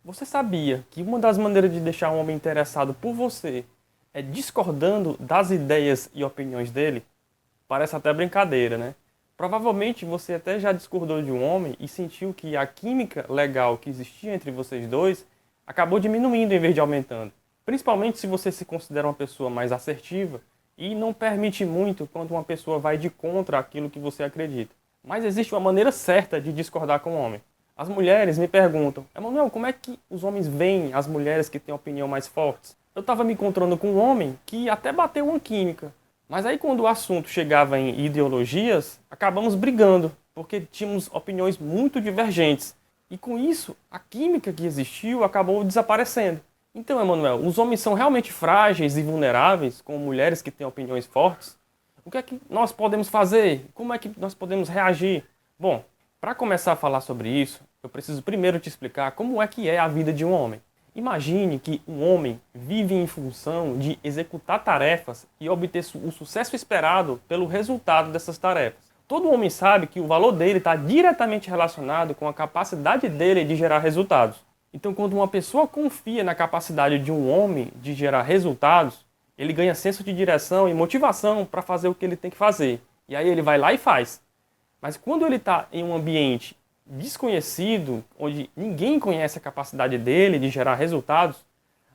Você sabia que uma das maneiras de deixar um homem interessado por você é discordando das ideias e opiniões dele? Parece até brincadeira, né? Provavelmente você até já discordou de um homem e sentiu que a química legal que existia entre vocês dois acabou diminuindo em vez de aumentando. Principalmente se você se considera uma pessoa mais assertiva e não permite muito quando uma pessoa vai de contra aquilo que você acredita. Mas existe uma maneira certa de discordar com o homem. As mulheres me perguntam: Emanuel, como é que os homens veem as mulheres que têm opinião mais fortes? Eu estava me encontrando com um homem que até bateu uma química. Mas aí quando o assunto chegava em ideologias, acabamos brigando, porque tínhamos opiniões muito divergentes. E com isso, a química que existiu acabou desaparecendo. Então, Emanuel, os homens são realmente frágeis e vulneráveis, como mulheres que têm opiniões fortes? O que é que nós podemos fazer? Como é que nós podemos reagir? Bom, para começar a falar sobre isso, eu preciso primeiro te explicar como é que é a vida de um homem. Imagine que um homem vive em função de executar tarefas e obter o sucesso esperado pelo resultado dessas tarefas. Todo homem sabe que o valor dele está diretamente relacionado com a capacidade dele de gerar resultados. Então, quando uma pessoa confia na capacidade de um homem de gerar resultados, ele ganha senso de direção e motivação para fazer o que ele tem que fazer. E aí ele vai lá e faz. Mas quando ele está em um ambiente desconhecido, onde ninguém conhece a capacidade dele de gerar resultados,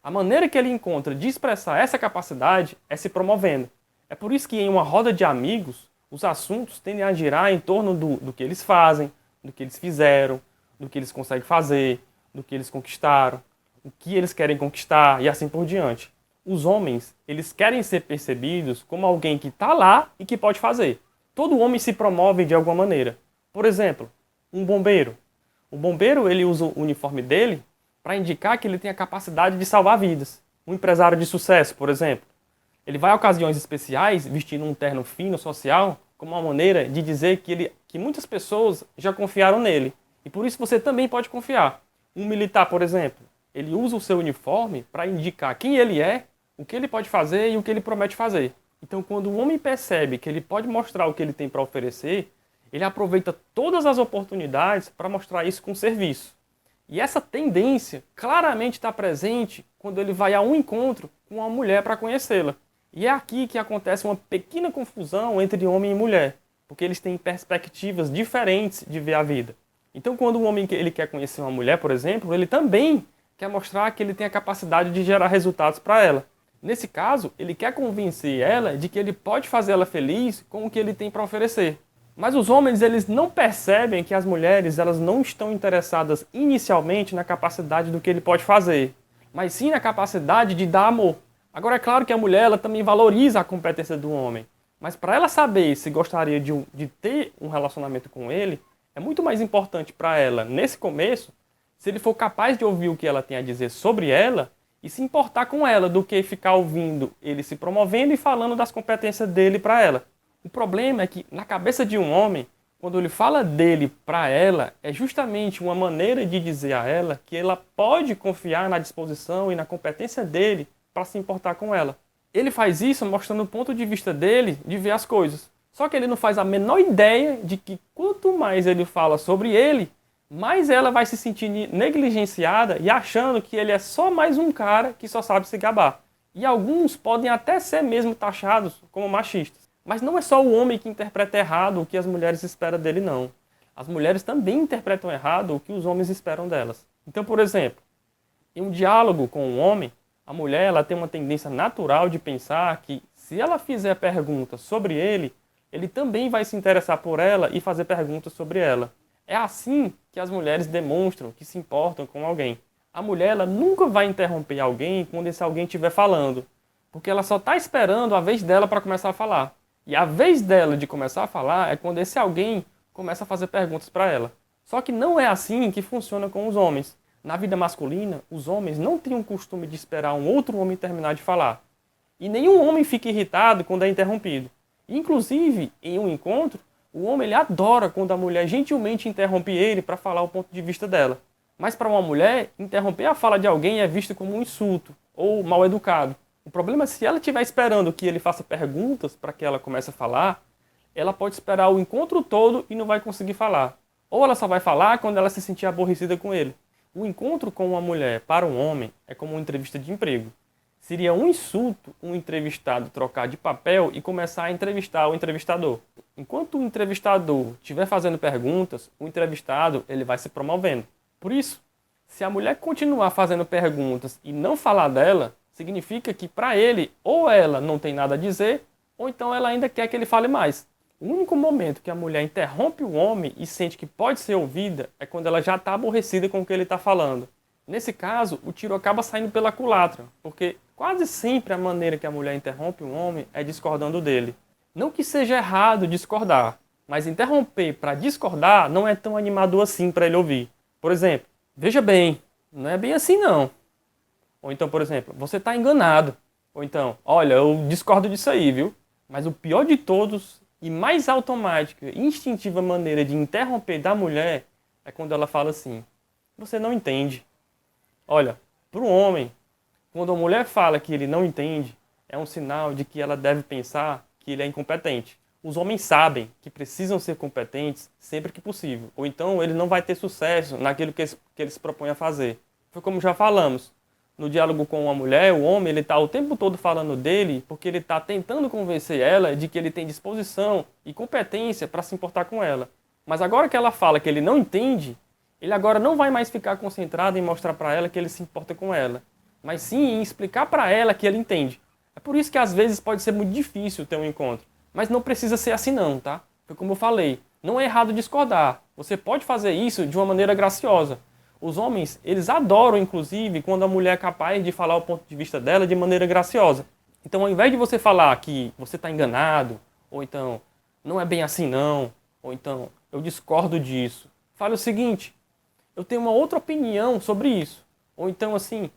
a maneira que ele encontra de expressar essa capacidade é se promovendo. É por isso que em uma roda de amigos, os assuntos tendem a girar em torno do que eles fazem, do que eles fizeram, do que eles conseguem fazer, do que eles conquistaram, o que eles querem conquistar e assim por diante. Os homens, eles querem ser percebidos como alguém que está lá e que pode fazer. Todo homem se promove de alguma maneira. Por exemplo, um bombeiro. O bombeiro, ele usa o uniforme dele para indicar que ele tem a capacidade de salvar vidas. Um empresário de sucesso, por exemplo. Ele vai a ocasiões especiais vestindo um terno fino, social, como uma maneira de dizer que muitas pessoas já confiaram nele. E por isso você também pode confiar. Um militar, por exemplo, ele usa o seu uniforme para indicar quem ele é, o que ele pode fazer e o que ele promete fazer. Então, quando o homem percebe que ele pode mostrar o que ele tem para oferecer, ele aproveita todas as oportunidades para mostrar isso com serviço. E essa tendência claramente está presente quando ele vai a um encontro com uma mulher para conhecê-la. E é aqui que acontece uma pequena confusão entre homem e mulher, porque eles têm perspectivas diferentes de ver a vida. Então, quando um homem ele quer conhecer uma mulher, por exemplo, ele também quer mostrar que ele tem a capacidade de gerar resultados para ela. Nesse caso, ele quer convencer ela de que ele pode fazer ela feliz com o que ele tem para oferecer. Mas os homens, eles não percebem que as mulheres elas não estão interessadas inicialmente na capacidade do que ele pode fazer, mas sim na capacidade de dar amor. Agora, é claro que a mulher ela também valoriza a competência do homem, mas para ela saber se gostaria de ter um relacionamento com ele, é muito mais importante para ela, nesse começo, se ele for capaz de ouvir o que ela tem a dizer sobre ela e se importar com ela, do que ficar ouvindo ele se promovendo e falando das competências dele para ela. O problema é que, na cabeça de um homem, quando ele fala dele para ela, é justamente uma maneira de dizer a ela que ela pode confiar na disposição e na competência dele para se importar com ela. Ele faz isso mostrando o ponto de vista dele de ver as coisas. Só que ele não faz a menor ideia de que quanto mais ele fala sobre ele, mais ela vai se sentir negligenciada e achando que ele é só mais um cara que só sabe se gabar. E alguns podem até ser mesmo taxados como machistas. Mas não é só o homem que interpreta errado o que as mulheres esperam dele, não. As mulheres também interpretam errado o que os homens esperam delas. Então, por exemplo, em um diálogo com um homem, a mulher ela tem uma tendência natural de pensar que se ela fizer perguntas sobre ele também vai se interessar por ela e fazer perguntas sobre ela. É assim que as mulheres demonstram que se importam com alguém. A mulher ela nunca vai interromper alguém quando esse alguém estiver falando, porque ela só está esperando a vez dela para começar a falar. E a vez dela de começar a falar é quando esse alguém começa a fazer perguntas para ela. Só que não é assim que funciona com os homens. Na vida masculina, os homens não têm o costume de esperar um outro homem terminar de falar. E nenhum homem fica irritado quando é interrompido. Inclusive, em um encontro, o homem ele adora quando a mulher gentilmente interrompe ele para falar o ponto de vista dela. Mas para uma mulher, interromper a fala de alguém é visto como um insulto ou mal educado. O problema é se ela estiver esperando que ele faça perguntas para que ela comece a falar, ela pode esperar o encontro todo e não vai conseguir falar. Ou ela só vai falar quando ela se sentir aborrecida com ele. O encontro com uma mulher para um homem é como uma entrevista de emprego. Seria um insulto um entrevistado trocar de papel e começar a entrevistar o entrevistador. Enquanto o entrevistador estiver fazendo perguntas, o entrevistado ele vai se promovendo. Por isso, se a mulher continuar fazendo perguntas e não falar dela, significa que para ele ou ela não tem nada a dizer, ou então ela ainda quer que ele fale mais. O único momento que a mulher interrompe o homem e sente que pode ser ouvida é quando ela já está aborrecida com o que ele está falando. Nesse caso, o tiro acaba saindo pela culatra, porque quase sempre a maneira que a mulher interrompe um homem é discordando dele. Não que seja errado discordar, mas interromper para discordar não é tão animador assim para ele ouvir. Por exemplo, veja bem, não é bem assim não. Ou então, por exemplo, você está enganado. Ou então, olha, eu discordo disso aí, viu? Mas o pior de todos e mais automática e instintiva maneira de interromper da mulher é quando ela fala assim, você não entende. Olha, para o homem, quando a mulher fala que ele não entende, é um sinal de que ela deve pensar que ele é incompetente. Os homens sabem que precisam ser competentes sempre que possível, ou então ele não vai ter sucesso naquilo que ele se propõe a fazer. Foi como já falamos, no diálogo com uma mulher, o homem ele está o tempo todo falando dele porque ele está tentando convencer ela de que ele tem disposição e competência para se importar com ela. Mas agora que ela fala que ele não entende, ele agora não vai mais ficar concentrado em mostrar para ela que ele se importa com ela, mas sim em explicar para ela que ele entende. É por isso que às vezes pode ser muito difícil ter um encontro. Mas não precisa ser assim não, tá? Foi como eu falei, não é errado discordar. Você pode fazer isso de uma maneira graciosa. Os homens, eles adoram, inclusive, quando a mulher é capaz de falar o ponto de vista dela de maneira graciosa. Então, ao invés de você falar que você está enganado, ou então, não é bem assim não, ou então, eu discordo disso, fale o seguinte, eu tenho uma outra opinião sobre isso. Ou então, assim,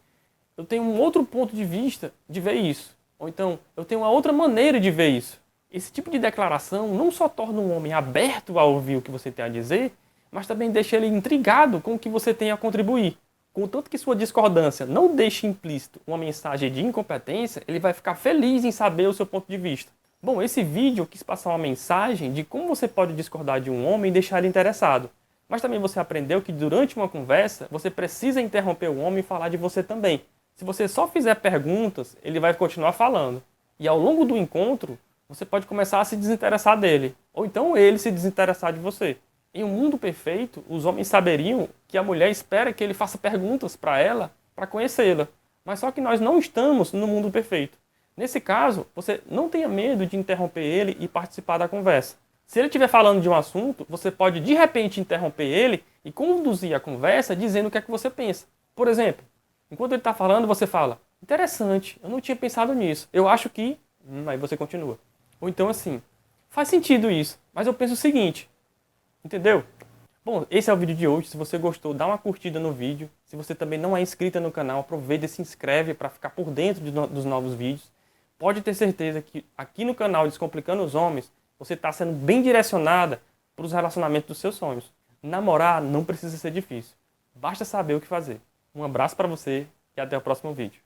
eu tenho um outro ponto de vista de ver isso. Ou então, eu tenho uma outra maneira de ver isso. Esse tipo de declaração não só torna um homem aberto a ouvir o que você tem a dizer, mas também deixa ele intrigado com o que você tem a contribuir. Contanto que sua discordância não deixe implícito uma mensagem de incompetência, ele vai ficar feliz em saber o seu ponto de vista. Bom, esse vídeo eu quis passar uma mensagem de como você pode discordar de um homem e deixar ele interessado. Mas também você aprendeu que durante uma conversa, você precisa interromper o homem e falar de você também. Se você só fizer perguntas, ele vai continuar falando. E ao longo do encontro, você pode começar a se desinteressar dele. Ou então ele se desinteressar de você. Em um mundo perfeito, os homens saberiam que a mulher espera que ele faça perguntas para ela, para conhecê-la. Mas só que nós não estamos no mundo perfeito. Nesse caso, você não tenha medo de interromper ele e participar da conversa. Se ele estiver falando de um assunto, você pode de repente interromper ele e conduzir a conversa dizendo o que é que você pensa. Por exemplo, enquanto ele está falando, você fala, interessante, eu não tinha pensado nisso, eu acho que... Aí você continua. Ou então assim, faz sentido isso, mas eu penso o seguinte, entendeu? Bom, esse é o vídeo de hoje. Se você gostou, dá uma curtida no vídeo. Se você também não é inscrita no canal, aproveita e se inscreve para ficar por dentro dos novos vídeos. Pode ter certeza que aqui no canal Descomplicando os Homens, você está sendo bem direcionada para os relacionamentos dos seus sonhos. Namorar não precisa ser difícil. Basta saber o que fazer. Um abraço para você e até o próximo vídeo.